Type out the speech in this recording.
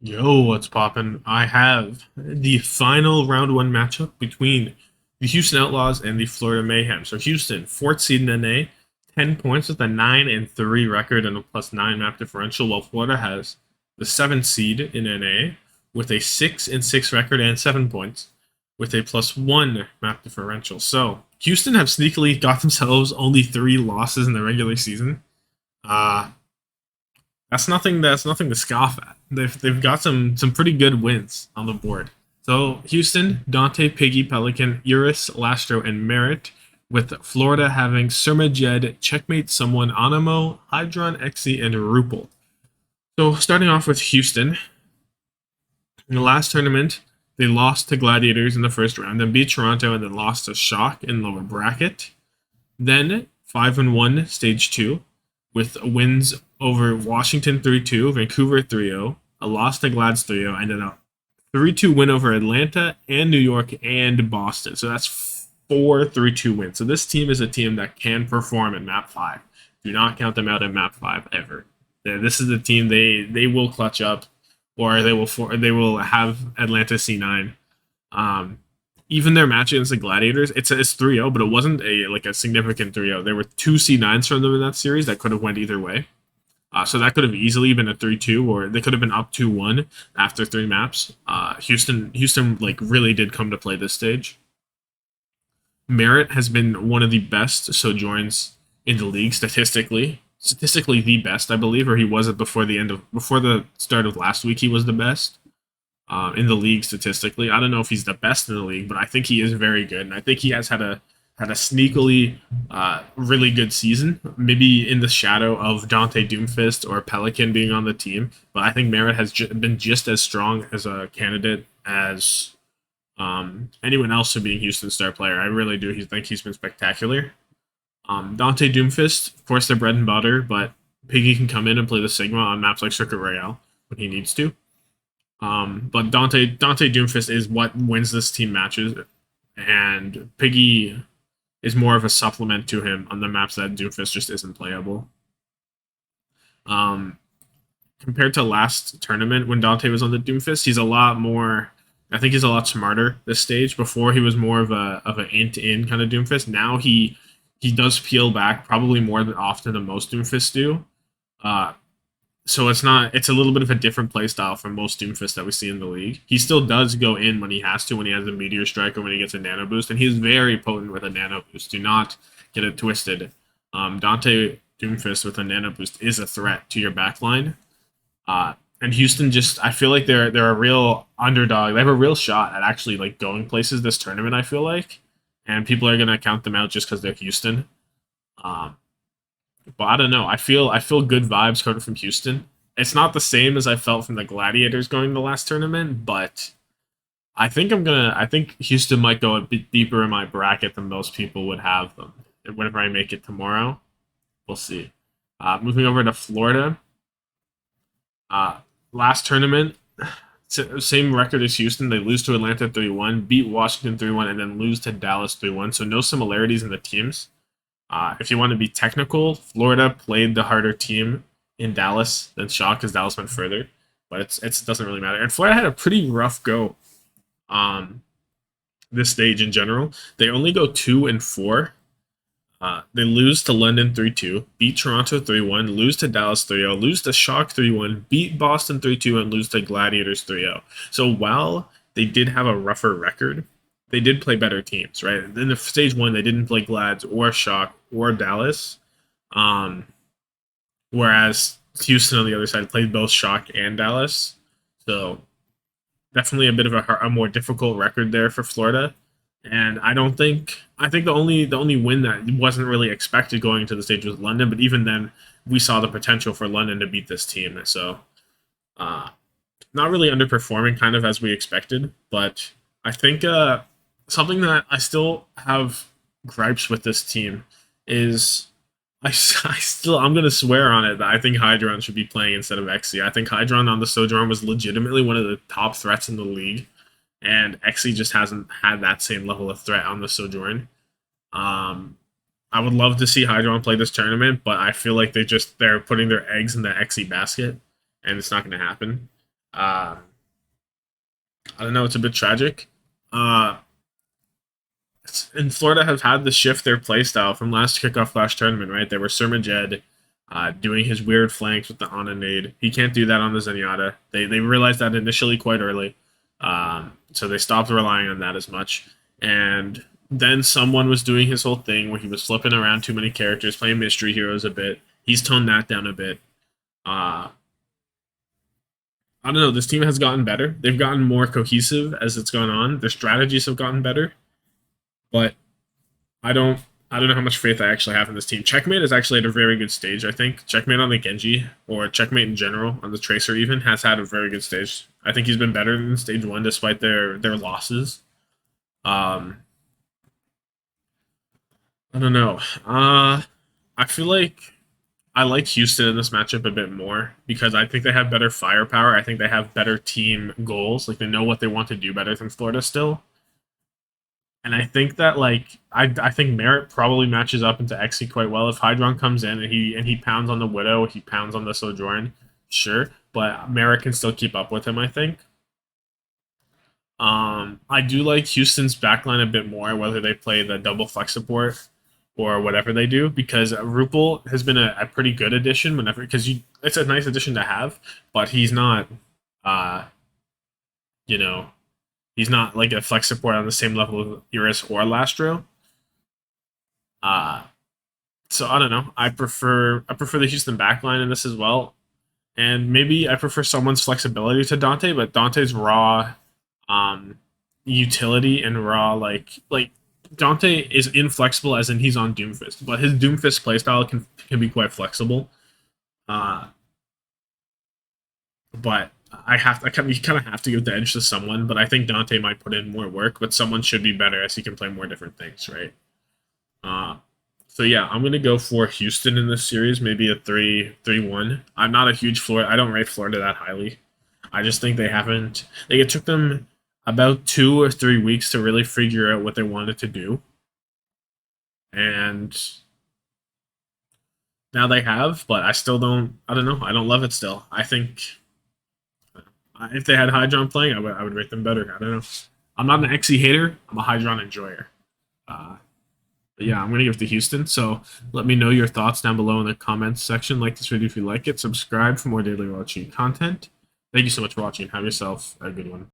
Yo, what's poppin'? I have the final round one matchup between the Houston Outlaws and the Florida Mayhem. So Houston, fourth seed in NA, 10 points with a 9-3 record and a +9 map differential, while Florida has the seventh seed in NA with a 6-6 record and 7 points with a +1 map differential. So Houston have sneakily got themselves only 3 losses in the regular season. Uh, that's nothing. That's nothing to scoff at. They've got some pretty good wins on the board. So Houston, Dante, Piggy, Pelican, Eurus, Lastro, and Merritt, with Florida having Surmajed, Checkmate, Someone, Animo, Hydron, Exy, and Rupel. So starting off with Houston, in the last tournament, they lost to Gladiators in the first round, then beat Toronto, and then lost to Shock in lower bracket. Then 5-1 stage two, with wins over Washington 3-2, Vancouver 3-0, a loss to Glads 3-0, and then a 3-2 win over Atlanta and New York and Boston. So that's 4 3-2 wins. So this team is a team that can perform in map 5. Do not count them out in map 5 ever. This is the team they will clutch up, or they will have Atlanta C9. Even their match against the Gladiators, it's 3-0, but it wasn't a significant 3-0. There were 2 C9s from them in that series that could have went either way. So that could have easily been a 3-2, or they could have been up 2-1 after 3 maps. Houston really did come to play this stage. Merritt has been one of the best sojourns in the league statistically. Statistically the best, I believe, or he was it before the start of last week. He was the best in the league statistically. I don't know if he's the best in the league, but I think he is very good, and I think he has had a sneakily really good season. Maybe in the shadow of Dante Doomfist or Pelican being on the team, but I think Merritt has been just as strong as a candidate as anyone else to being Houston's star player. I really do. Think he's been spectacular. Dante Doomfist, of course, they're bread and butter, but Piggy can come in and play the Sigma on maps like Circuit Royale when he needs to. But Dante Doomfist is what wins this team matches, and Piggy is more of a supplement to him on the maps that Doomfist just isn't playable. Compared to last tournament when Dante was on the Doomfist, he's a lot more. I think he's a lot smarter this stage. Before he was more of an int-in kind of Doomfist. Now he does peel back probably more often than most Doomfists do. So it's a little bit of a different playstyle from most Doomfist that we see in the league. He still does go in when he has to, when he has a Meteor Strike or when he gets a Nano Boost, and he's very potent with a Nano Boost. Do not get it twisted. Dante Doomfist with a Nano Boost is a threat to your backline. And Houston I feel like they're a real underdog. They have a real shot at actually going places this tournament, I feel like. And people are gonna count them out just because they're Houston. But I don't know. I feel good vibes coming from Houston. It's not the same as I felt from the Gladiators going the last tournament, but I think Houston might go a bit deeper in my bracket than most people would have them. Whenever I make it tomorrow, we'll see. Moving over to Florida. Last tournament, same record as Houston. They lose to Atlanta 3-1, beat Washington 3-1, and then lose to Dallas 3-1. So no similarities in the teams. If you want to be technical, Florida played the harder team in Dallas than Shock because Dallas went further, but it doesn't really matter. And Florida had a pretty rough go on this stage in general. They only go 2-4. They lose to London 3-2, beat Toronto 3-1, lose to Dallas 3-0, lose to Shock 3-1, beat Boston 3-2, and lose to Gladiators 3-0. So while they did have a rougher record, they did play better teams, right? In the stage 1, they didn't play Glads or Shock or Dallas. Whereas Houston on the other side played both Shock and Dallas. So definitely a bit of a more difficult record there for Florida. And I think the only win that wasn't really expected going into the stage was London, but even then we saw the potential for London to beat this team. So not really underperforming kind of as we expected, but I think something that I still have gripes with this team is I'm gonna swear on it that I think Hydron should be playing instead of Exy. I think Hydron on the Sojourn was legitimately one of the top threats in the league, and Exy just hasn't had that same level of threat on the Sojourn. I would love to see Hydron play this tournament, but I feel like they're putting their eggs in the Exy basket, and it's not going to happen. Uh, I don't know. It's a bit tragic. Uh, and Florida have had to shift their play style from last kickoff last tournament, right? They were Surmajed doing his weird flanks with the Onanade. He can't do that on the Zenyatta. They realized that initially quite early. So they stopped relying on that as much. And then someone was doing his whole thing where he was flipping around too many characters, playing mystery heroes a bit. He's toned that down a bit. Uh, I don't know. This team has gotten better. They've gotten more cohesive as it's gone on. Their strategies have gotten better, but I don't I don't know how much faith I actually have in this team. Checkmate is actually at a very good stage, I think. Checkmate on the Genji, or Checkmate in general, on the Tracer even, has had a very good stage. I think he's been better than stage 1 despite their losses. Um I don't know. I feel like I like Houston in this matchup a bit more because I think they have better firepower. I think they have better team goals. Like they know what they want to do better than Florida still. And I think that I think Merritt probably matches up into Xe quite well. If Hydron comes in and he pounds on the Widow, he pounds on the Sojourn, sure. But Merritt can still keep up with him, I think. I do like Houston's backline a bit more, whether they play the double flex support or whatever they do, because Rupel has been a pretty good addition whenever because it's a nice addition to have, but he's not uh you know he's not like a flex support on the same level of Iris or Lastro. Uh, so I don't know. I prefer the Houston backline in this as well, and maybe I prefer someone's flexibility to Dante, but Dante's raw um, utility and raw like Dante is inflexible as in he's on Doomfist, but his Doomfist playstyle can be quite flexible. Uh, but you kind of have to give the edge to someone. But I think Dante might put in more work, but someone should be better as he can play more different things, right? Uh, so yeah, I'm gonna go for Houston in this series, maybe a 3-1. I'm not a huge Florida. I don't rate Florida that highly. I just think they haven't. Like it took them about 2 or 3 weeks to really figure out what they wanted to do, and now they have. But I still don't. I don't know. I don't love it still. I think if they had Hydron playing, I would rate them better. I don't know. I'm not an Xe hater. I'm a Hydron enjoyer. Uh, But yeah, I'm going to give it to Houston. So let me know your thoughts down below in the comments section. Like this video if you like it. Subscribe for more daily watching content. Thank you so much for watching. Have yourself a good one.